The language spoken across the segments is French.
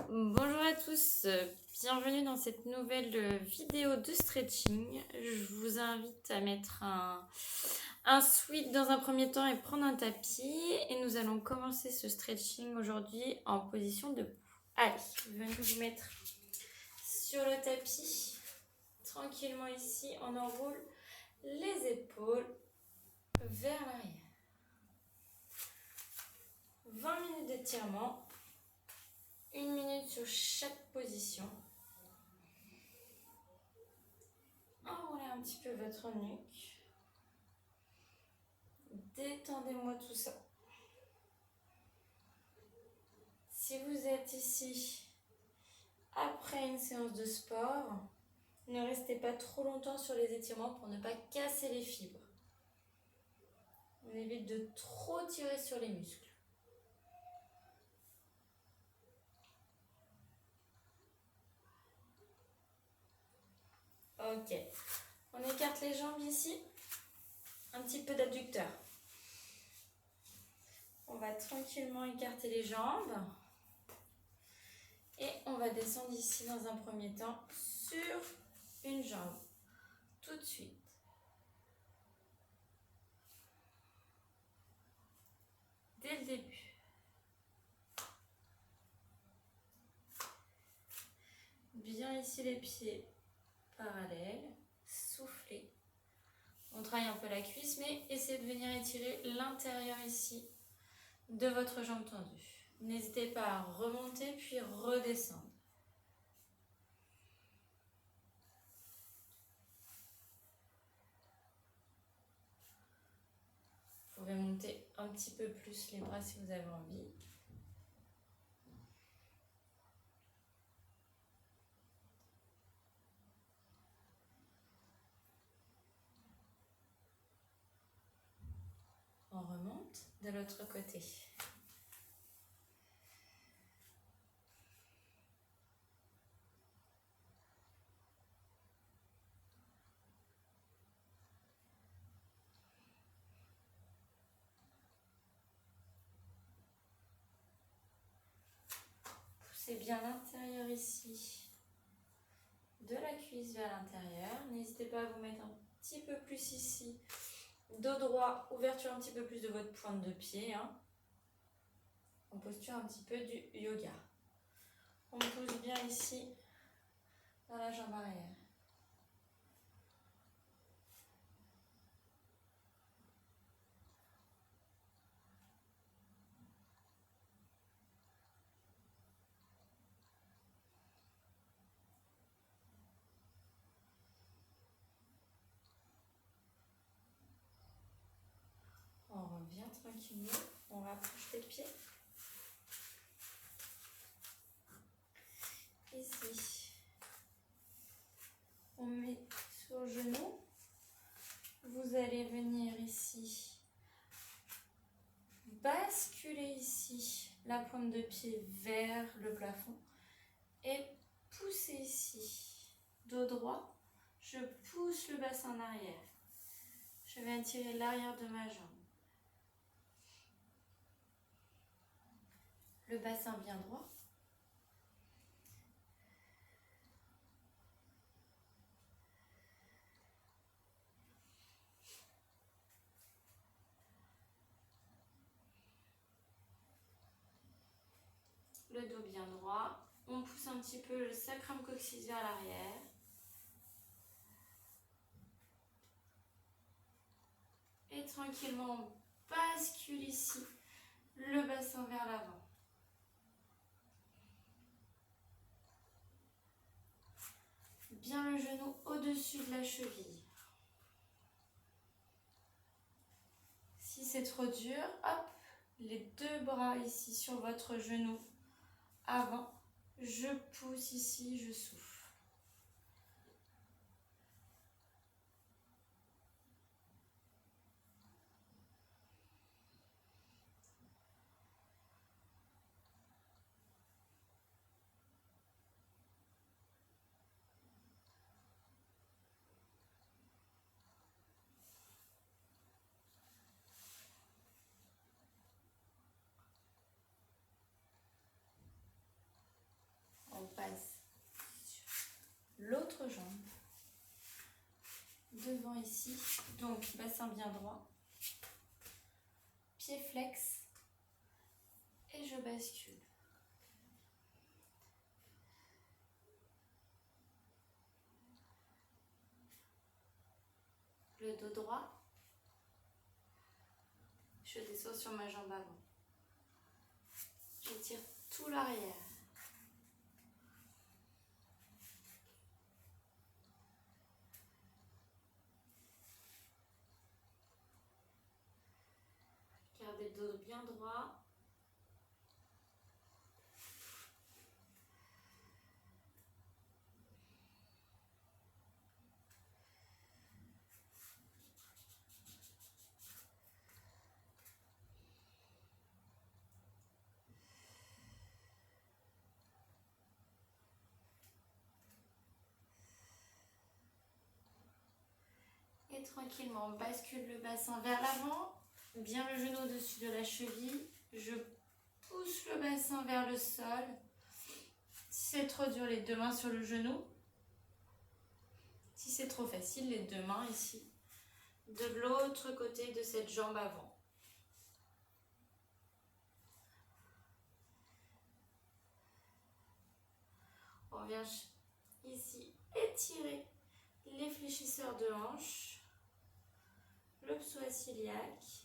Bonjour à tous, bienvenue dans cette nouvelle vidéo de stretching. Je vous invite à mettre un sweat dans un premier temps et prendre un tapis. Et nous allons commencer ce stretching aujourd'hui en position debout. Allez, venez vous mettre sur le tapis. Tranquillement ici, on enroule les épaules vers l'arrière. 20 minutes d'étirement. 1 minute sur chaque position. Enroulez un petit peu votre nuque. Détendez-moi tout ça. Si vous êtes ici après une séance de sport, ne restez pas trop longtemps sur les étirements pour ne pas casser les fibres. On évite de trop tirer sur les muscles. Ok, on écarte les jambes ici, un petit peu d'adducteur. On va tranquillement écarter les jambes et on va descendre ici dans un premier temps sur une jambe, tout de suite. Dès le début. Bien ici les pieds parallèles, soufflez. On travaille un peu la cuisse, mais essayez de venir étirer l'intérieur ici de votre jambe tendue. N'hésitez pas à remonter puis redescendre. Vous pouvez monter un petit peu plus les bras si vous avez envie. On remonte de l'autre côté. Poussez bien l'intérieur ici de la cuisse vers l'intérieur. N'hésitez pas à vous mettre un petit peu plus ici. Dos droit, ouverture un petit peu plus de votre pointe de pied. En posture un petit peu du yoga. On pousse bien ici dans la jambe arrière. On revient tranquillement, on rapproche les pieds. Ici, on met sur le genou. Vous allez venir ici, basculer ici la pointe de pied vers le plafond et pousser ici, dos droit. Je pousse le bassin en arrière. Je vais tirer l'arrière de ma jambe. Le bassin bien droit. Le dos bien droit. On pousse un petit peu le sacrum coccyx vers l'arrière. Et tranquillement, on bascule ici le bassin vers l'avant. Bien le genou au-dessus de la cheville. Si c'est trop dur, hop, les deux bras ici sur votre genou avant. Je pousse ici, je souffle. l'autre jambe. Devant ici, donc bassin bien droit. Pied flex. Et je bascule. Le dos droit. Je descends sur ma jambe avant. J'étire tout l'arrière. Gardez le dos bien droit. Et tranquillement, on bascule le bassin vers l'avant. Bien le genou au-dessus de la cheville. Je pousse le bassin vers le sol. Si c'est trop dur, les deux mains sur le genou. Si c'est trop facile, les deux mains ici. De l'autre côté de cette jambe avant. On vient ici étirer les fléchisseurs de hanche, le psoas iliaque.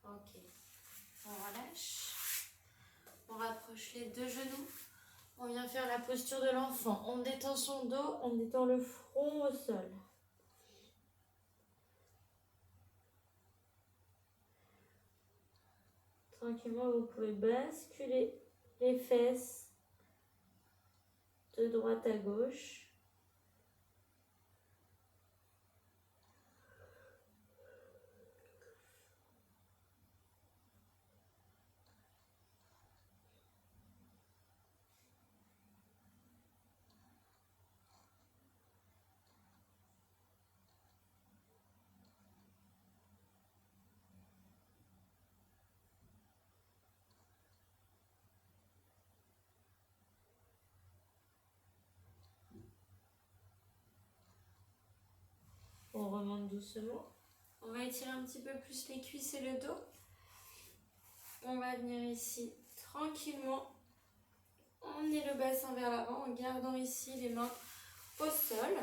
Ok, on relâche, on rapproche les deux genoux, on vient faire la posture de l'enfant, on détend son dos, on détend le front au sol. Tranquillement, vous pouvez basculer les fesses de droite à gauche. On remonte doucement. On va étirer un petit peu plus les cuisses et le dos. On va venir ici tranquillement. On est le bassin vers l'avant en gardant ici les mains au sol.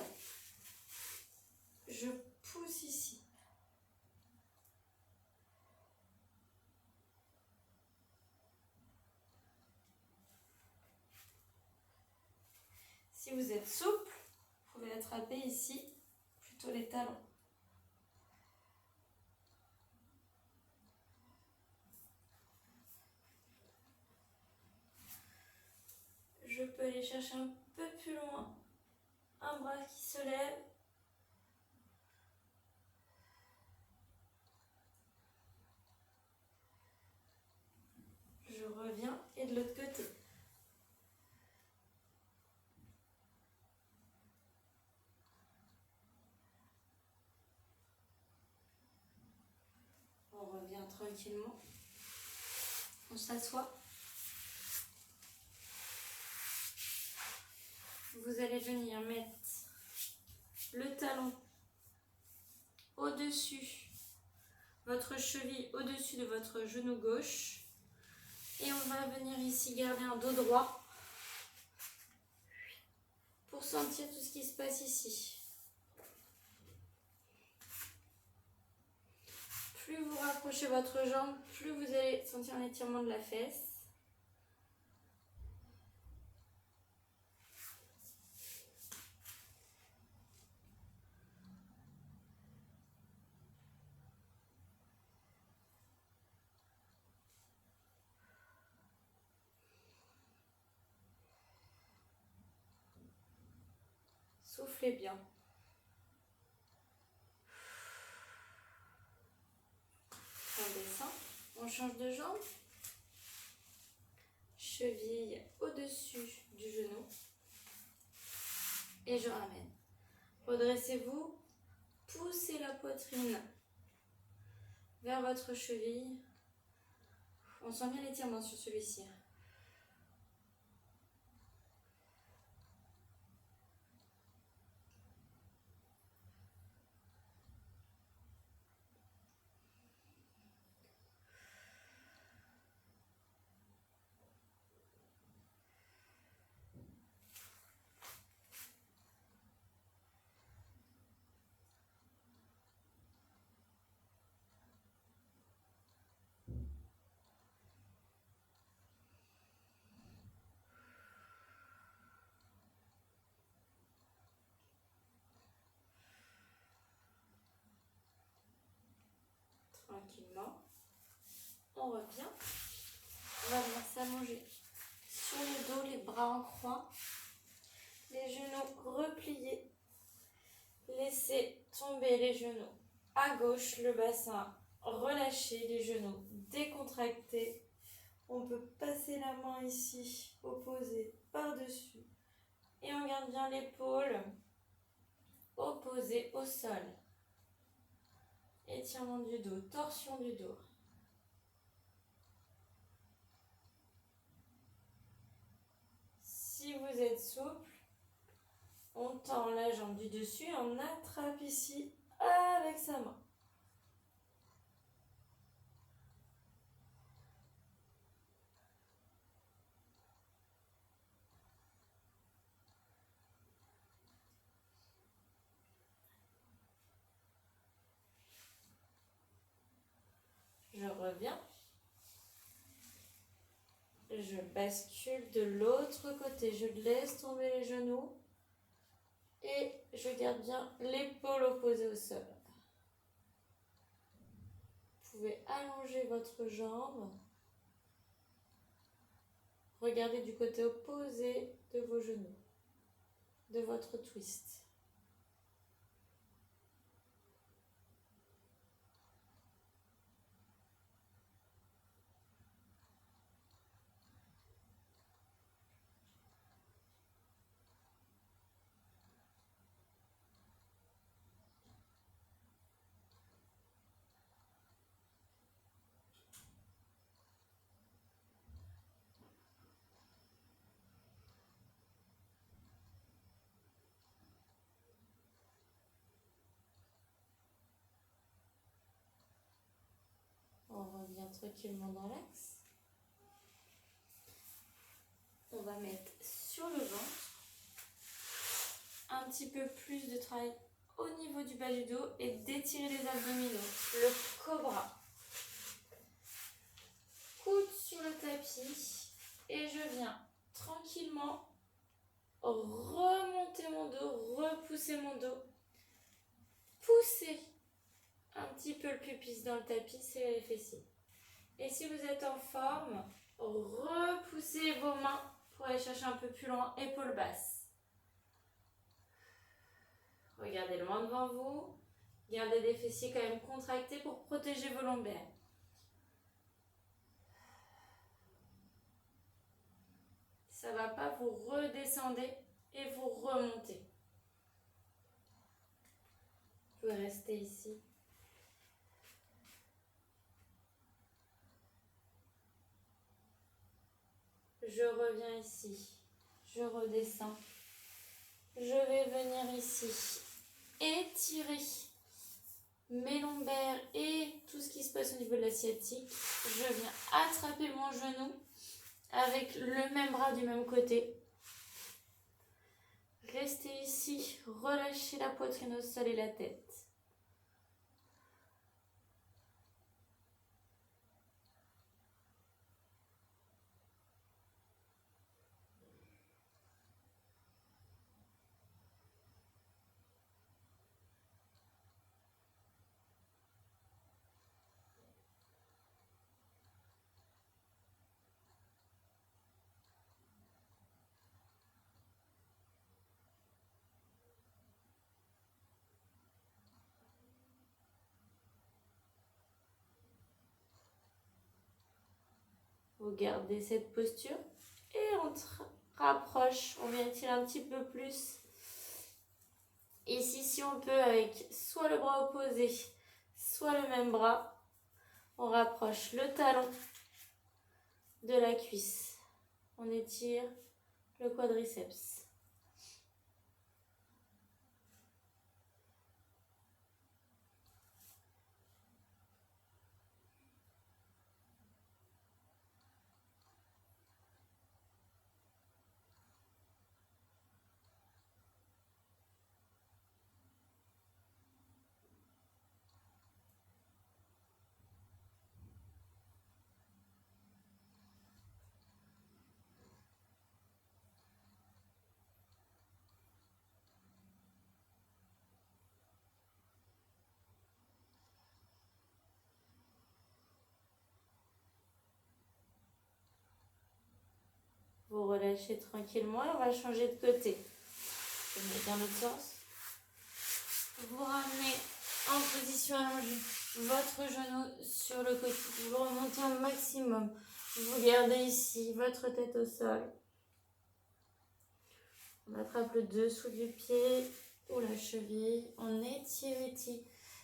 Je pousse ici. Si vous êtes souple, vous pouvez attraper ici plutôt les talons. Je peux aller chercher un peu plus loin. Un bras qui se lève. Je reviens et de l'autre côté. On revient tranquillement. On s'assoit. Vous allez venir mettre le talon au-dessus, votre cheville au-dessus de votre genou gauche. Et on va venir ici garder un dos droit pour sentir tout ce qui se passe ici. Plus vous rapprochez votre jambe, plus vous allez sentir un étirement de la fesse. Soufflez bien. On descend. On change de jambe. Cheville au-dessus du genou. Et je ramène. Redressez-vous. Poussez la poitrine vers votre cheville. On sent bien l'étirement sur celui-ci. Tranquillement. On revient. On va venir s'allonger sur le dos, les bras en croix. Les genoux repliés. Laissez tomber les genoux à gauche, le bassin relâché, les genoux décontractés. On peut passer la main ici, opposée par-dessus. Et on garde bien l'épaule opposée au sol. Étirement du dos, torsion du dos. Si vous êtes souple, on tend la jambe du dessus, on attrape ici avec sa main. Je reviens. Je bascule de l'autre côté. Je laisse tomber les genoux. Et je garde bien l'épaule opposée au sol. Vous pouvez allonger votre jambe. Regardez du côté opposé de vos genoux, de votre twist. On revient tranquillement dans l'axe. On va mettre sur le ventre un petit peu plus de travail au niveau du bas du dos et d'étirer les abdominaux. Le cobra. Coude sur le tapis et je viens tranquillement remonter mon dos, repousser mon dos, pousser un petit peu le pubis dans le tapis, c'est les fessiers. Et si vous êtes en forme, repoussez vos mains pour aller chercher un peu plus loin, épaules basses. Regardez loin devant vous, gardez les fessiers quand même contractés pour protéger vos lombaires. Ça ne va pas, vous redescendez et vous remontez. Vous pouvez rester ici. Je reviens ici, je redescends. Je vais venir ici, étirer mes lombaires et tout ce qui se passe au niveau de la sciatique. Je viens attraper mon genou avec le même bras du même côté. Restez ici, relâchez la poitrine au sol et la tête. Vous gardez cette posture et on rapproche. On vient tirer un petit peu plus. Ici, si on peut, avec soit le bras opposé, soit le même bras, on rapproche le talon de la cuisse. On étire le quadriceps. Vous relâchez tranquillement et on va changer de côté. Je vais dans l'autre sens. Vous ramenez en position allongée votre genou sur le côté. Vous remontez un maximum. Vous gardez ici votre tête au sol. On attrape le dessous du pied ou la cheville. On étire,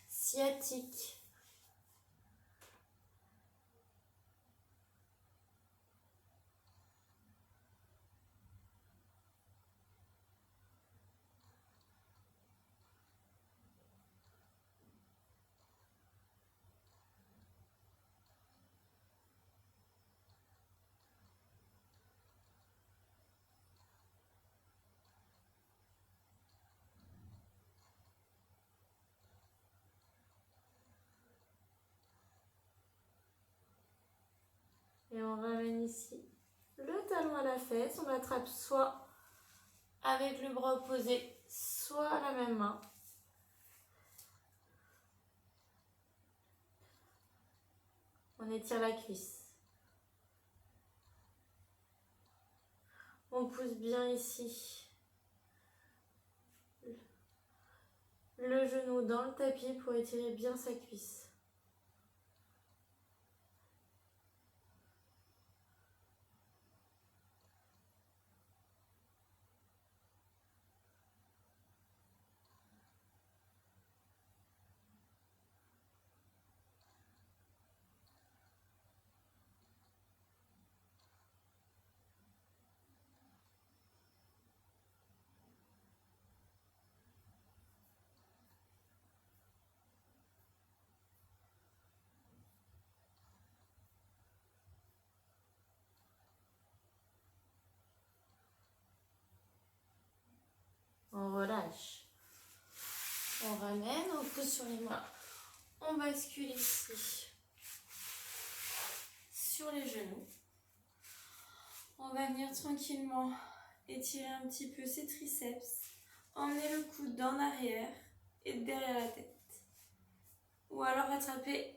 sciatique. Et on ramène ici le talon à la fesse. On attrape soit avec le bras opposé, soit à la même main. On étire la cuisse. On pousse bien ici le genou dans le tapis pour étirer bien sa cuisse. On relâche. On ramène, on pousse sur les mains. On bascule ici sur les genoux. On va venir tranquillement étirer un petit peu ses triceps. Emmener le coude en arrière et derrière la tête. Ou alors attraper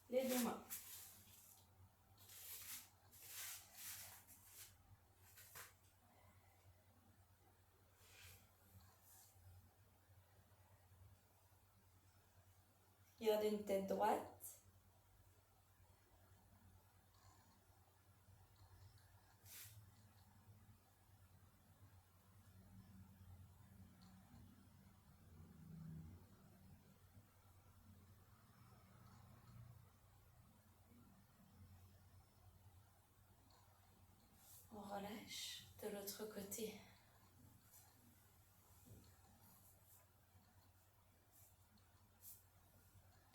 les deux mains. Gardez une tête droite. On relâche de l'autre côté.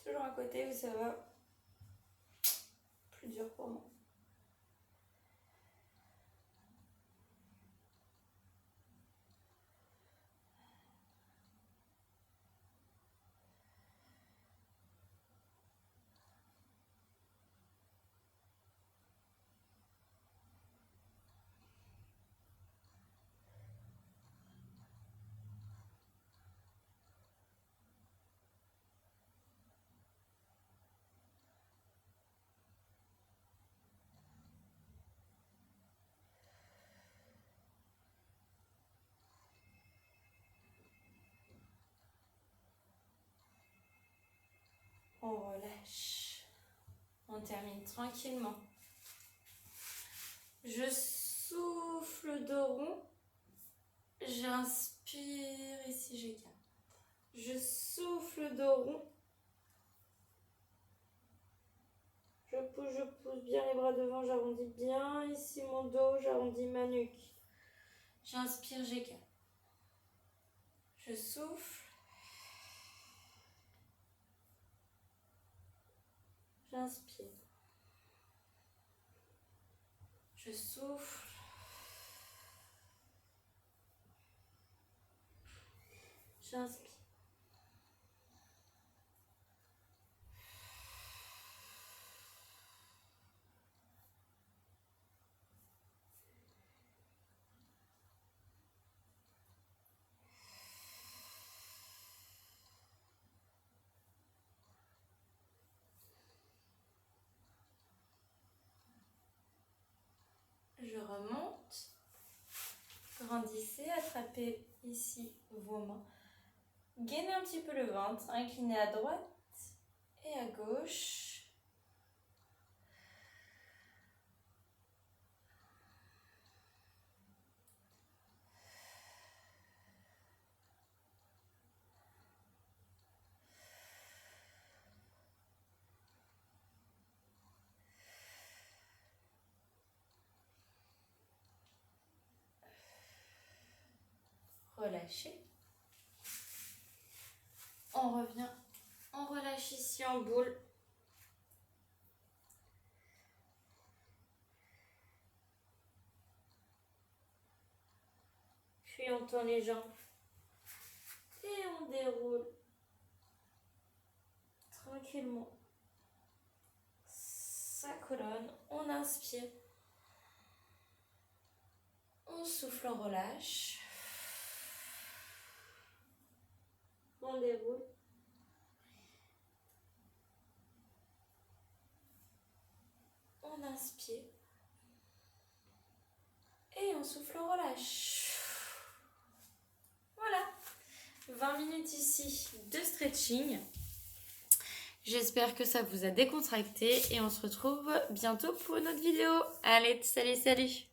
Toujours à côté où ça va plus dur pour moi. On relâche. On termine tranquillement. Je souffle dos rond. J'inspire, ici j'écarte. Je souffle dos rond. Je pousse bien les bras devant, j'arrondis bien ici mon dos, j'arrondis ma nuque. J'inspire, j'écarte. Je souffle. J'inspire. Je souffle. J'inspire. Je remonte. Grandissez, attrapez ici vos mains. Gainez un petit peu le ventre, inclinez à droite et à gauche. Relâchez. On revient, on relâche ici en boule. Puis on tend les jambes et on déroule tranquillement sa colonne. On inspire, on souffle, on relâche. On déroule. On inspire. Et on souffle, on relâche. Voilà. 20 minutes ici de stretching. J'espère que ça vous a décontracté et on se retrouve bientôt pour une autre vidéo. Allez, salut, salut!